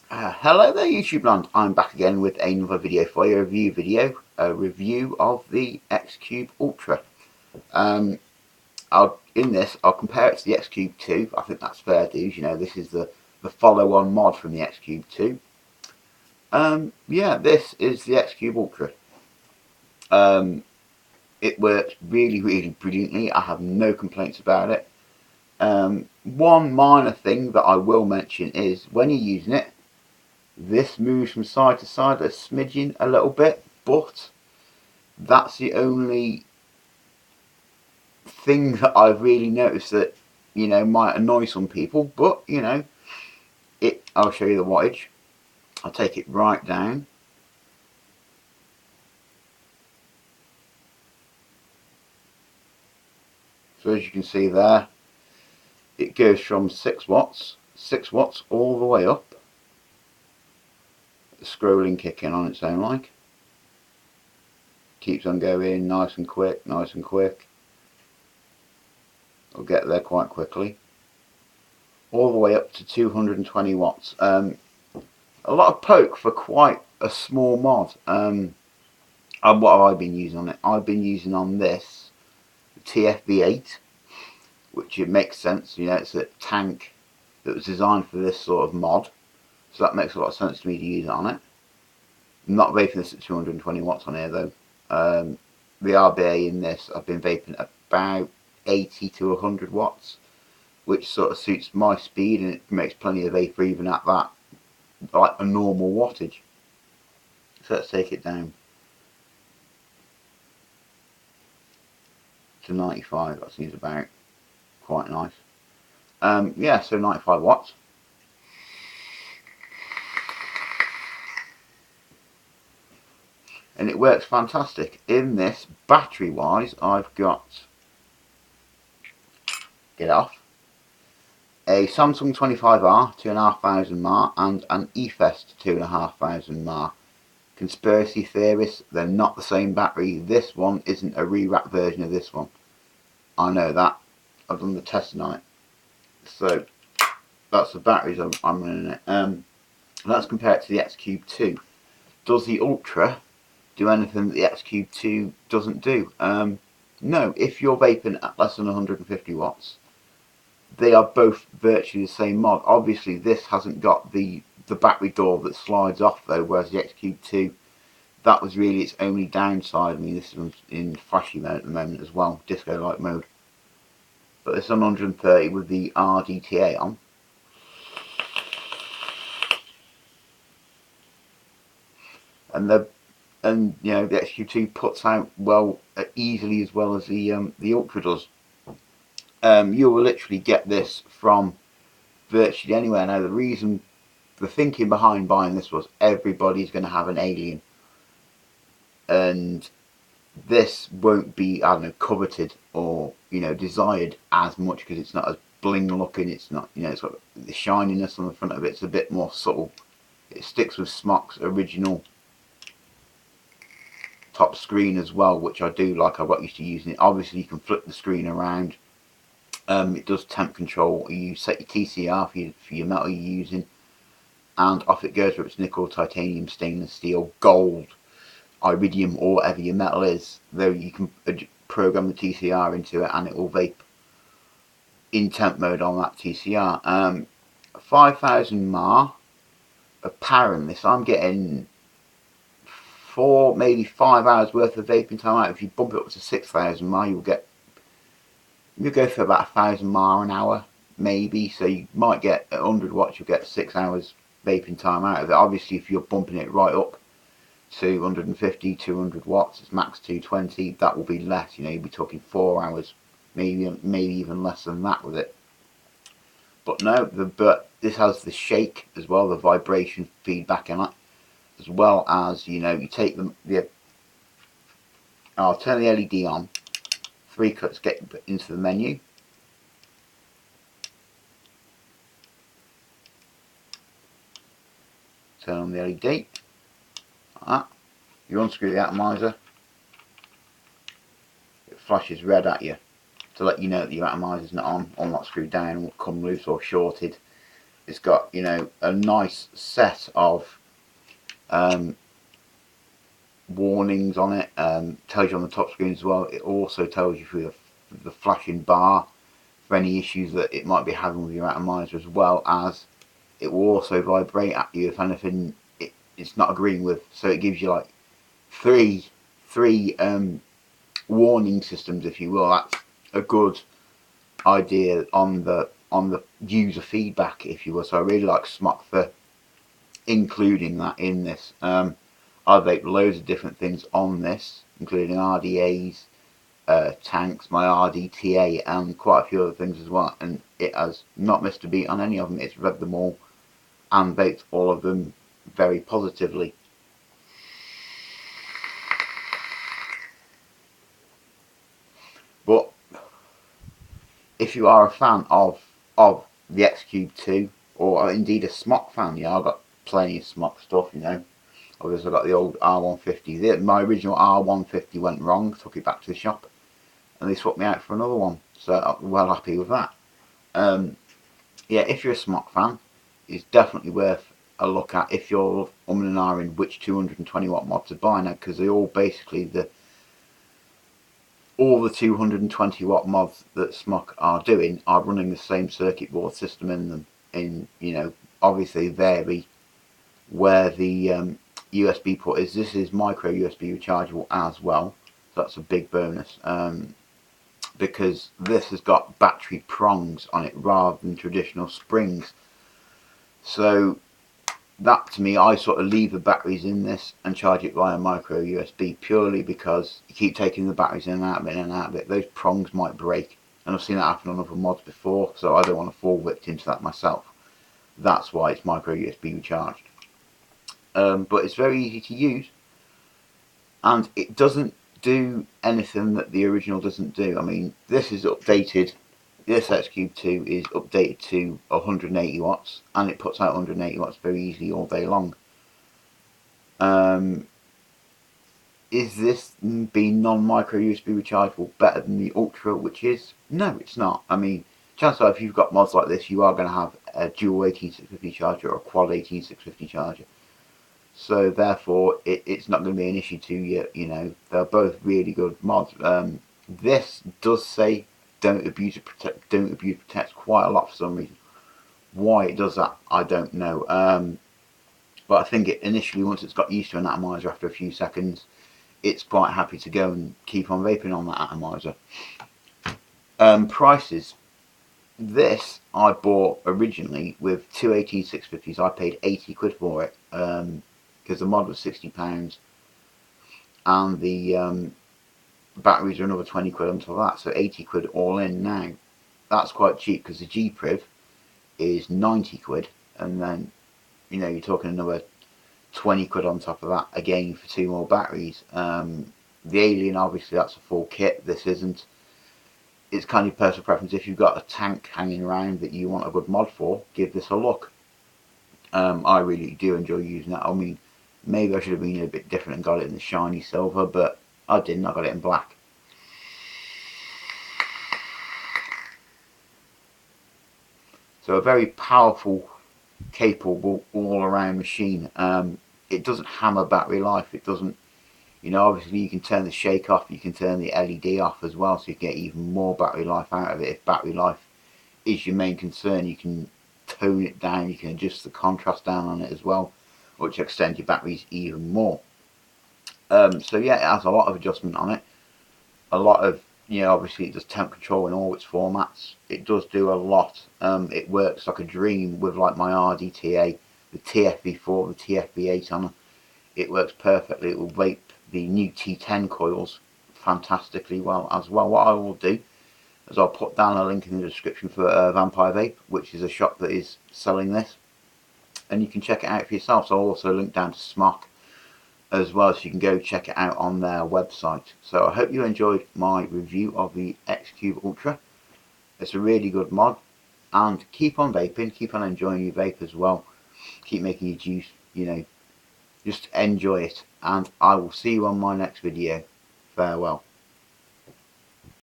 Hello there YouTube land, I'm back again with another video for you, a review of the Xcube Ultra. I'll compare it to the Xcube 2, I think that's fair dues, this is the follow-on mod from the Xcube 2. Yeah, this is the Xcube Ultra. It works really brilliantly, I have no complaints about it. One minor thing that I will mention is when you're using it, this moves from side to side a smidgen, a little bit, but that's the only thing that I've really noticed that, might annoy some people. But, I'll show you the wattage. I'll take it right down. So as you can see there, it goes from 6 watts all the way up. The scrolling kicking on its own like. Keeps on going nice and quick. I'll get there quite quickly. All the way up to 220 watts. A lot of poke for quite a small mod. What have I been using on it? I've been using on this TFB8, which it makes sense. It's a tank that was designed for this sort of mod, so that makes a lot of sense to me to use it on it. I'm not vaping this at 220 watts on here though. The RBA in this, I've been vaping about 80 to 100 watts, which sort of suits my speed, and it makes plenty of vapor even at that, like a normal wattage. So let's take it down to 95. That seems about quite nice. Yeah, so 95 watts. And it works fantastic. In this, battery wise, I've got, get it off, a Samsung 25R 2500 mAh and an eFest 2500 mAh. Conspiracy theorists, they're not the same battery. This one isn't a rewrap version of this one. I know that. I've done the testing on it. So that's the batteries I'm running it. Let's compare it to the Xcube 2. Does the Ultra do anything that the Xcube 2 doesn't do? No, if you're vaping at less than 150 watts, they are both virtually the same mod. Obviously this hasn't got the battery door that slides off though, whereas the Xcube 2, that was really its only downside. I mean, this one's in flashy mode at the moment as well, disco light mode. But it's on 130 with the RDTA on. And the Xcube 2 puts out well easily as well as the Ultra does. You will literally get this from virtually anywhere. Now the thinking behind buying this was everybody's going to have an Alien, and this won't be, I don't know, coveted or desired as much because it's not as bling looking. It's not, it's got the shininess on the front of it. It's a bit more subtle. It sticks with smok's original top screen as well, which I do like. I got used to using it. Obviously you can flip the screen around. It does temp control. You set your TCR for your metal you're using, and off it goes, whether it's nickel, titanium, stainless steel, gold, iridium, or whatever your metal is. Though you can program the TCR into it and it will vape in temp mode on that TCR. 5000 mAh of power in this. I'm getting 4, maybe 5 hours worth of vaping time out. If you bump it up to 6000 mAh, you'll go for about 1000 mAh an hour, maybe. So you might get at 100 watts, you'll get 6 hours vaping time out of it. Obviously, if you're bumping it right up to 150, 200 watts, it's max 220. That will be less. You'll be talking 4 hours, maybe even less than that with it. But no, but this has the shake as well, the vibration feedback in it, as well as you take I'll turn the LED on. 3 cuts get into the menu. Turn on the LED. Like that. You unscrew the atomizer. It flashes red at you to let you know that your atomizer is not on, or not screwed down, or come loose or shorted. it's got, you know, a nice set of warnings on it. Tells you on the top screen as well. It also tells you through the flashing bar for any issues that it might be having with your atomizer, as well as it will also vibrate at you if anything it's not agreeing with. So it gives you like three warning systems, if you will. That's a good idea on the user feedback, if you will. So I really like Smok for including that in this. I vape loads of different things on this, including RDAs, tanks, my RDTA, and quite a few other things as well. And it has not missed a beat on any of them. It's read them all and vaped all of them very positively. But if you are a fan of the Xcube 2, or indeed a Smok fan, yeah, I've got plenty of Smok stuff, you know. Obviously I've got the old R150. My original R150 went wrong, took it back to the shop, and they swapped me out for another one. So I'm well happy with that. Yeah, if you're a Smok fan, it's definitely worth a look at if you're umming and ahhing which 220 watt mod to buy now, because they all basically all the 220 watt mods that Smok are doing are running the same circuit board system in them. You know, obviously vary where the USB port is. This is micro USB rechargeable as well, so that's a big bonus. Because this has got battery prongs on it rather than traditional springs. So that, to me, I sort of leave the batteries in this and charge it via micro USB, purely because you keep taking the batteries in and out of it and out of it. Those prongs might break, and I've seen that happen on other mods before, so I don't want to fall victim to that myself. That's why it's micro USB recharged. But it's very easy to use, and it doesn't do anything that the original doesn't do. I mean, this is updated. This xcube 2 is updated to 180 watts, and it puts out 180 watts very easily all day long. Is this being non-micro USB rechargeable better than the Ultra, which is? No, it's not. I mean, chances are if you've got mods like this, you are going to have a dual 18650 charger or a quad 18650 charger. So therefore, it's not going to be an issue to you. You know, they're both really good mods. This does say don't abuse it, protect quite a lot for some reason. Why it does that, I don't know. But I think it initially, once it's got used to an atomizer after a few seconds, it's quite happy to go and keep on vaping on that atomizer. Prices. This I bought originally with two 18650s. I paid 80 quid for it. Because the mod was £60 and the batteries are another 20 quid on top of that, so 80 quid all in now. That's quite cheap, because the G-Priv is 90 quid, and then, you know, you're talking another 20 quid on top of that again for two more batteries. The Alien, obviously that's a full kit. This isn't. It's kind of personal preference. If you've got a tank hanging around that you want a good mod for, give this a look. I really do enjoy using that. I mean, maybe I should have been a bit different and got it in the shiny silver, but I didn't. I got it in black. So a very powerful, capable, all-around machine. It doesn't hammer battery life. It doesn't, you know, obviously you can turn the shake off, you can turn the LED off as well, so you get even more battery life out of it. If battery life is your main concern, you can tone it down, you can adjust the contrast down on it as well, which extends your batteries even more. So yeah, it has a lot of adjustment on it, a lot of, you know, obviously it does temp control in all its formats. It does do a lot. It works like a dream with like my RDTA, the TFV4, the TFV8 on it. It works perfectly. It will vape the new T10 coils fantastically well as well. What I will do is I'll put down a link in the description for Vampire Vape, which is a shop that is selling this, and you can check it out for yourself. So I'll also link down to Smok as well, so you can go check it out on their website. So I hope you enjoyed my review of the Xcube Ultra. It's a really good mod, and keep on vaping, keep on enjoying your vape as well. Keep making your juice, you know, just enjoy it, and I will see you on my next video. Farewell.